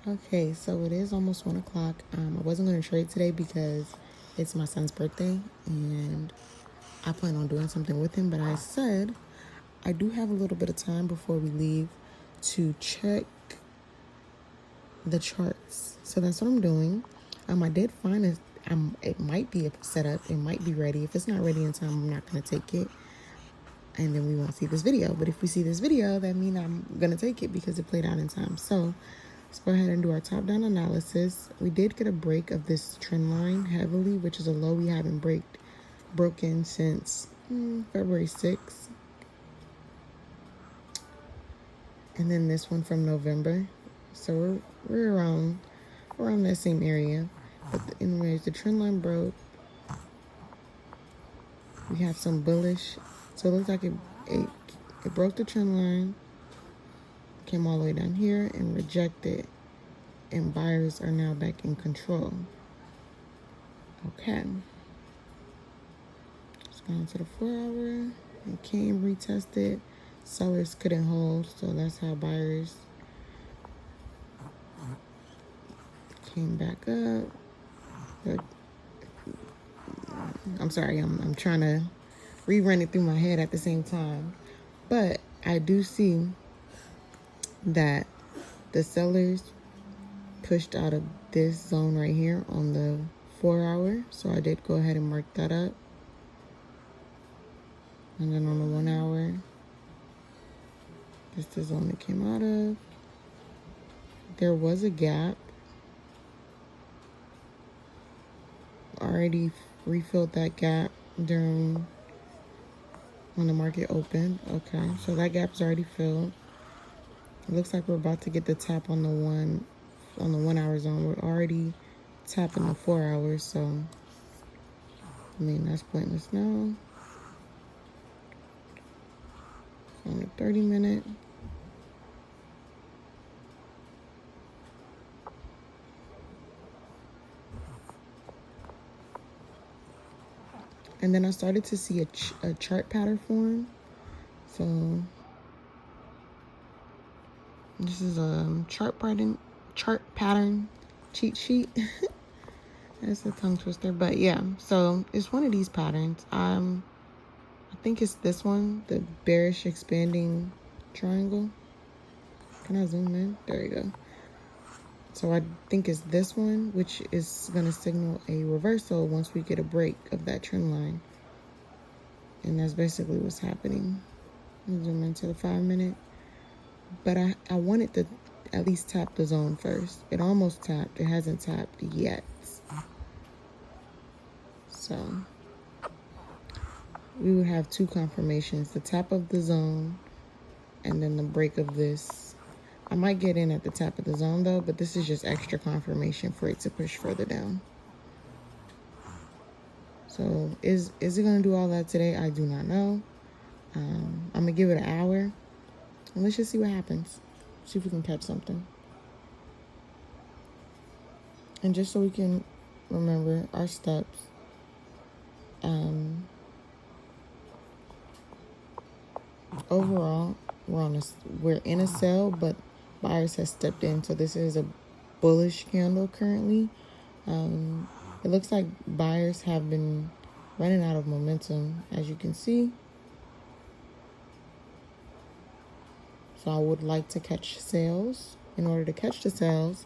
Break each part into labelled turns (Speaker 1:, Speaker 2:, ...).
Speaker 1: Okay, so it is almost 1 o'clock. I wasn't going to trade today because it's my son's birthday and I plan on doing something with him. But I said I do have a little bit of time before we leave to check the charts. So that's what I'm doing. I did find it. It might be set up. It might be ready. If it's not ready in time, I'm not going to take it. And then we won't see this video. But if we see this video, that means I'm going to take it because it played out in time. So let's go ahead and do our top-down analysis. We did get a break of this trend line heavily, which is a low we haven't broken since February 6th. And then this one from November. So we're around that same area. But anyways, the trend line broke. We have some bullish. So it looks like it broke the trend line, came all the way down here and rejected. And buyers are now back in control. Okay. Let's go into the 4-hour. It came retested. Sellers couldn't hold, so that's how buyers came back up. But I'm sorry, I'm trying to rerun it through my head at the same time. But I do see that the sellers pushed out of this zone right here on the 4-hour. So I did go ahead and mark that up. And then on the 1-hour, this is the zone it came out of. There was a gap. Already refilled that gap during when the market opened. Okay, so that gap is already filled. It looks like we're about to get the tap on the 1-hour zone. We're already tapping the 4 hours, so I mean that's pointless now. On the 30-minute. And then I started to see a chart pattern form. So this is a chart pattern cheat sheet. That's a tongue twister, but yeah. So it's one of these patterns. I think it's this one, the bearish expanding triangle. Can I zoom in? There you go. So I think it's this one, which is going to signal a reversal once we get a break of that trend line. And that's basically what's happening. Zoom into the 5-minute. But I wanted to at least tap the zone first. It almost tapped. It hasn't tapped yet. So we would have two confirmations. The tap of the zone and then the break of this. I might get in at the tap of the zone though, but this is just extra confirmation for it to push further down. So is it going to do all that today? I do not know. I'm going to give it an hour. And let's just see what happens. See if we can catch something. And just so we can remember our steps. Overall, we're in a sell, but buyers have stepped in. So this is a bullish candle currently. It looks like buyers have been running out of momentum, as you can see. So I would like to catch sales. In order to catch the sales,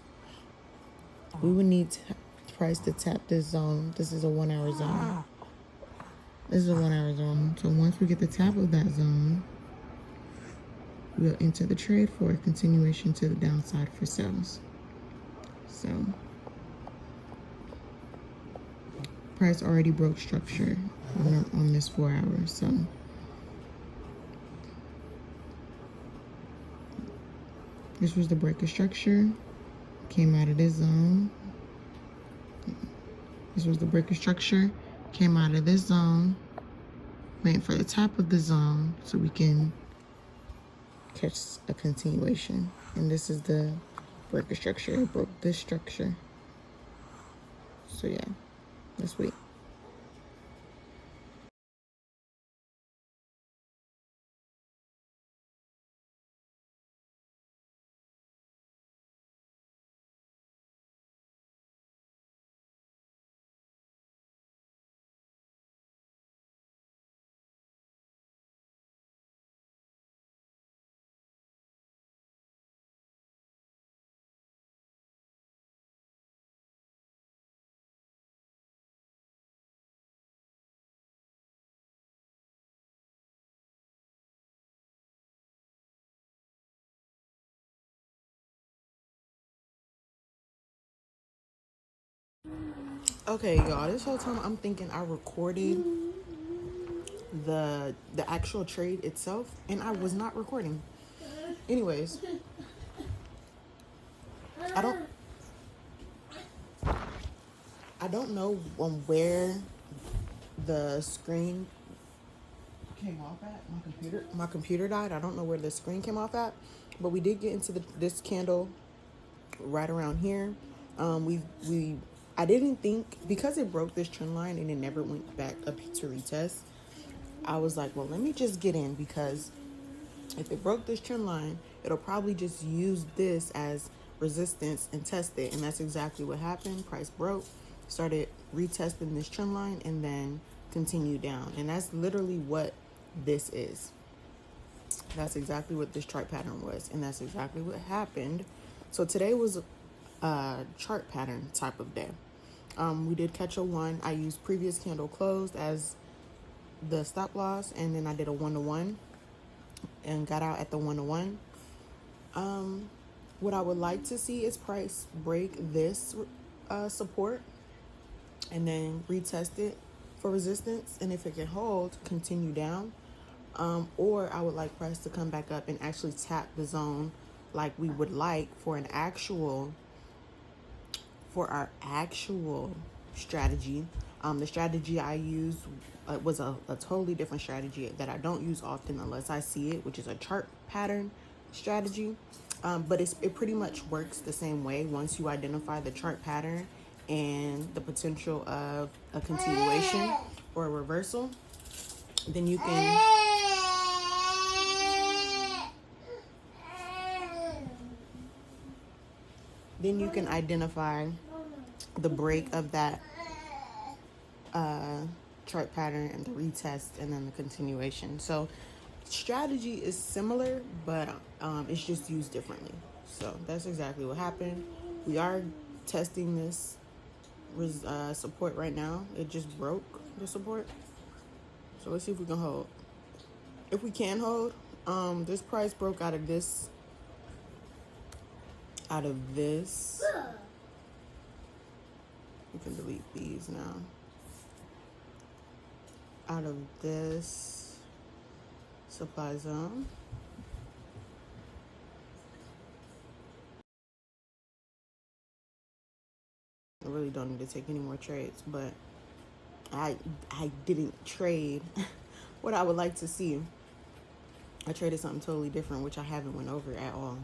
Speaker 1: we would need to price to tap this zone. This is a 1-hour zone. This is a 1-hour zone. So once we get the tap of that zone, we'll enter the trade for a continuation to the downside for sales. So price already broke structure on this 4 hours. So this was the break of structure. Came out of this zone. This was the break of structure. Came out of this zone. Waiting for the top of the zone so we can catch a continuation. And this is the break of structure. It broke this structure. So yeah, let's wait. Okay, y'all, this whole time I'm thinking I recorded the actual trade itself, and I was not recording. Anyways, I don't I don't know where the screen came off at. My computer died. I don't know where the screen came off at, but we did get into this candle right around here. We I didn't think, because it broke this trend line and it never went back up to retest. I was like, well, let me just get in, because if it broke this trend line, it'll probably just use this as resistance and test it. And that's exactly what happened. Price broke, started retesting this trend line, and then continued down. And that's literally what this is. That's exactly what this chart pattern was. And that's exactly what happened. So today was a chart pattern type of day. We did catch a 1. I used previous candle closed as the stop loss, and then I did a 1-to-1 and got out at the 1-to-1. What I would like to see is price break this support and then retest it for resistance, and if it can hold, continue down. Or I would like price to come back up and actually tap the zone like we would like for our actual strategy. The strategy I used was a totally different strategy that I don't use often unless I see it, which is a chart pattern strategy. But it pretty much works the same way. Once you identify the chart pattern and the potential of a continuation or a reversal, then you can identify the break of that chart pattern and the retest and then the continuation. So strategy is similar, but it's just used differently. So that's exactly what happened. We are testing this support right now. It just broke the support. So let's see if we can hold. If we can hold, this price broke out of this. We can delete these now. Out of this supply zone. I really don't need to take any more trades, but I didn't trade what I would like to see. I traded something totally different, which I haven't went over at all,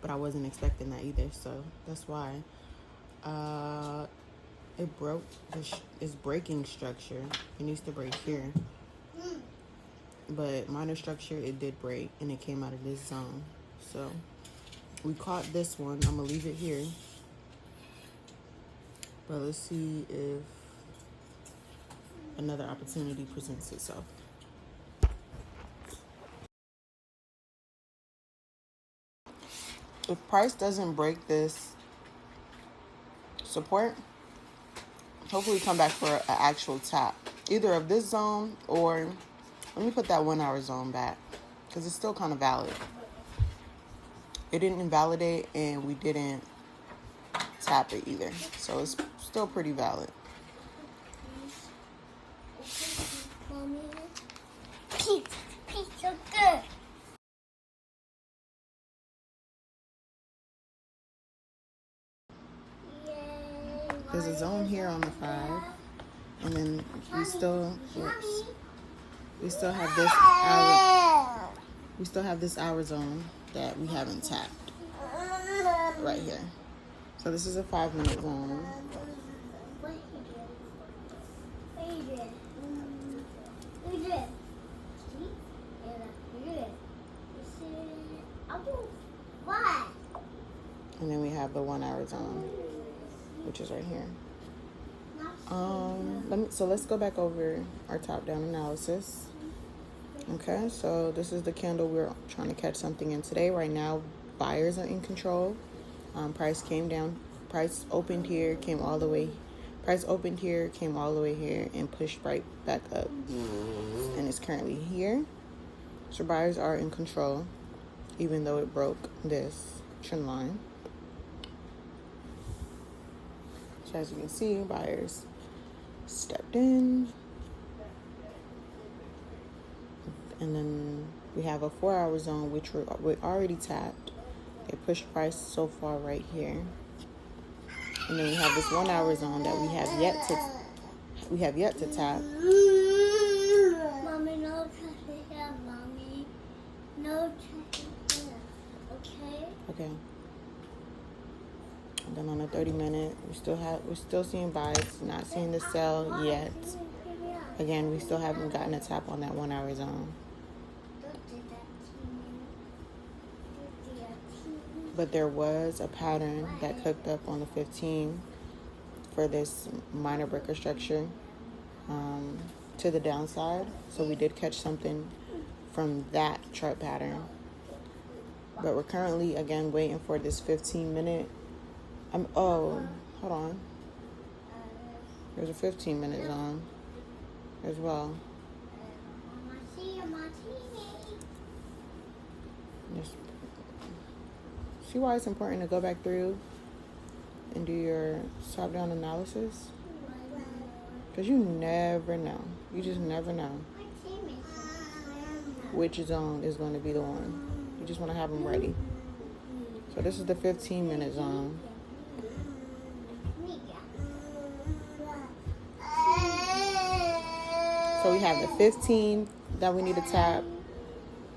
Speaker 1: but I wasn't expecting that either. So that's why it broke. It's breaking structure. It needs to break here, but minor structure, it did break and it came out of this zone. So we caught this one. I'm gonna leave it here, but let's see if another opportunity presents itself. If price doesn't break this support, hopefully come back for an actual tap, either of this zone, or let me put that 1 hour zone back, because it's still kind of valid. It didn't invalidate and we didn't tap it either, so it's still pretty valid. There's a zone here on the 5, and then we still have this hour. We still have this hour zone that we haven't tapped right here. So this is a 5-minute zone. And then we have the 1 hour zone, which is right here. Let's go back over our top-down analysis. Okay, so this is the candle we're trying to catch something in today. Right now, buyers are in control. Price came down. Price opened here, came all the way. Price opened here, came all the way here, and pushed right back up. And it's currently here. So buyers are in control, even though it broke this trend line. So as you can see, buyers stepped in. And then we have a 4-hour zone, which we already tapped. They pushed price so far right here. And then we have this 1-hour zone that we have yet to tap.
Speaker 2: Mommy, no touching here, mommy. No touching here. Okay?
Speaker 1: Okay. And then on the 30-minute, we're still seeing buys, not seeing the sell yet. Again, we still haven't gotten a tap on that 1-hour zone. But there was a pattern that cooked up on the 15 for this minor breaker structure to the downside. So we did catch something from that chart pattern. But we're currently, again, waiting for this 15-minute. Hold on. There's a 15-minute zone as well. Just see why it's important to go back through and do your top-down analysis? Because you never know. You just never know which zone is going to be the one. You just want to have them ready. So this is the 15-minute zone. So we have the 15 that we need to tap,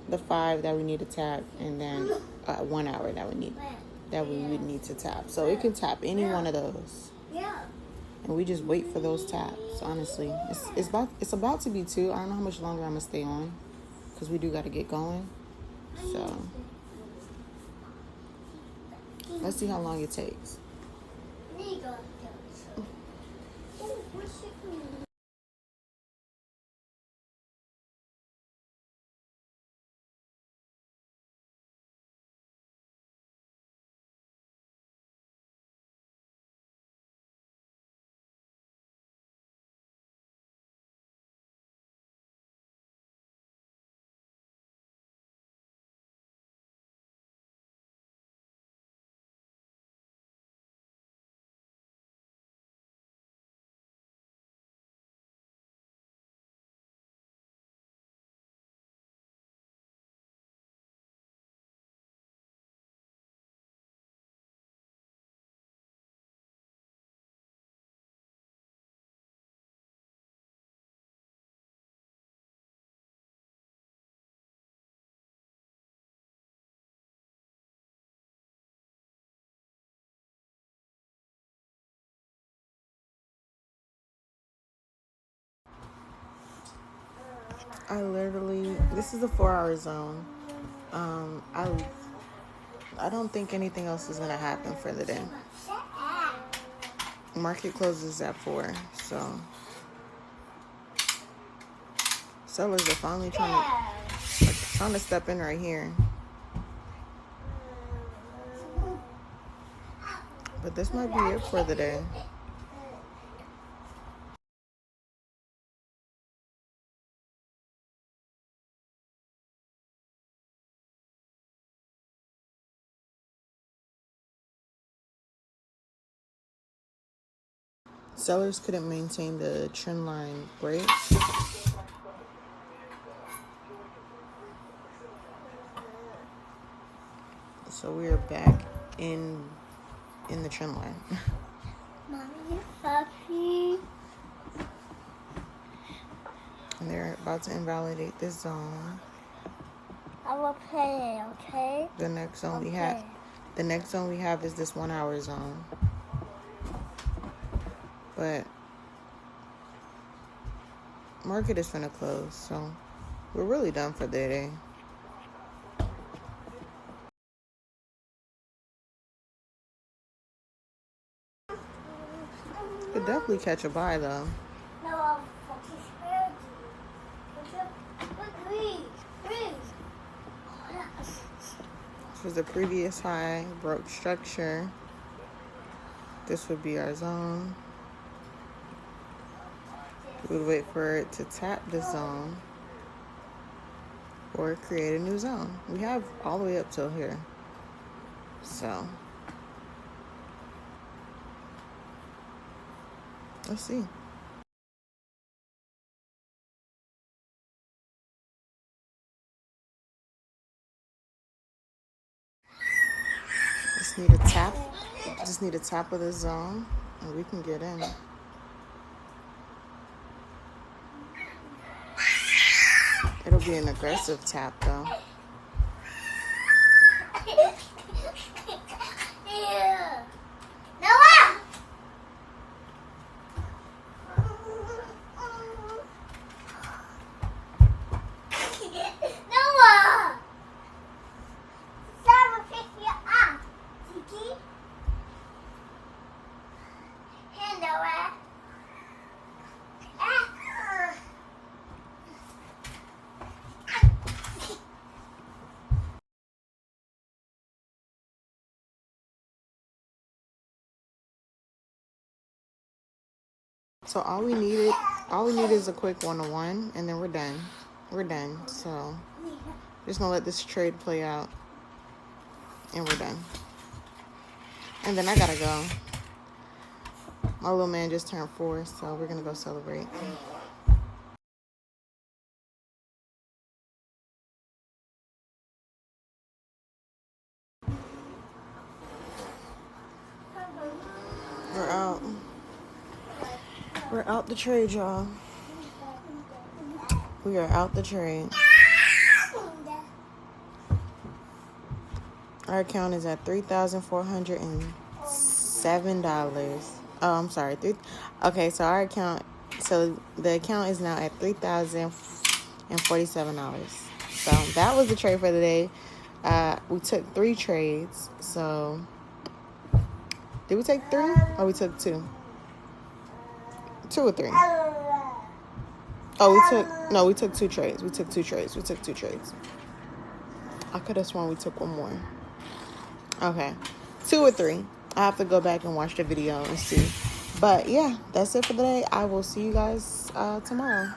Speaker 1: the 5 that we need to tap, and then 1 hour that we would need to tap. So it can tap any one of those. And we just wait for those taps, honestly. It's about to be 2. I don't know how much longer I'm going to stay on because we do got to get going. So let's see how long it takes. This is a 4-hour zone. I don't think anything else is going to happen for the day. Market closes at 4, so sellers are finally trying to step in right here. But this might be it for the day. Sellers couldn't maintain the trend line break. So we are back in the trend line.
Speaker 2: Mommy, Papi.
Speaker 1: And they're about to invalidate this zone.
Speaker 2: I will play, okay?
Speaker 1: The next zone we have is this 1-hour zone. But market is finna close, so we're really done for the day. Could definitely catch a buy though.
Speaker 2: No, I'll fucking spare you.
Speaker 1: This was the previous high, broke structure. This would be our zone. We would wait for it to tap the zone or create a new zone. We have all the way up till here. So let's see. Just need a tap of the zone and we can get in. It'll be an aggressive tap though.
Speaker 2: Yeah. Noah! Noah! Someone pick you up. Tiki? Hey, Noah.
Speaker 1: So all we need is a quick 1-on-1 and then we're done. We're done. So just gonna let this trade play out and we're done. And then I gotta go. My little man just turned 4, so we're gonna go celebrate. We're out. We're out the trade, y'all. We are out the trade. Our account is at $3,407. Oh, I'm sorry. Okay, so our account, so the account is now at $3,047. So that was the trade for the day. We took 3 trades. So did we take 3 or we took 2? 2 or 3? Oh, we took 2 trades. We took 2 trades. I could have sworn we took 1 more. Okay, 2 or 3. I have to go back and watch the video and see. But yeah, that's it for the day. I will see you guys tomorrow.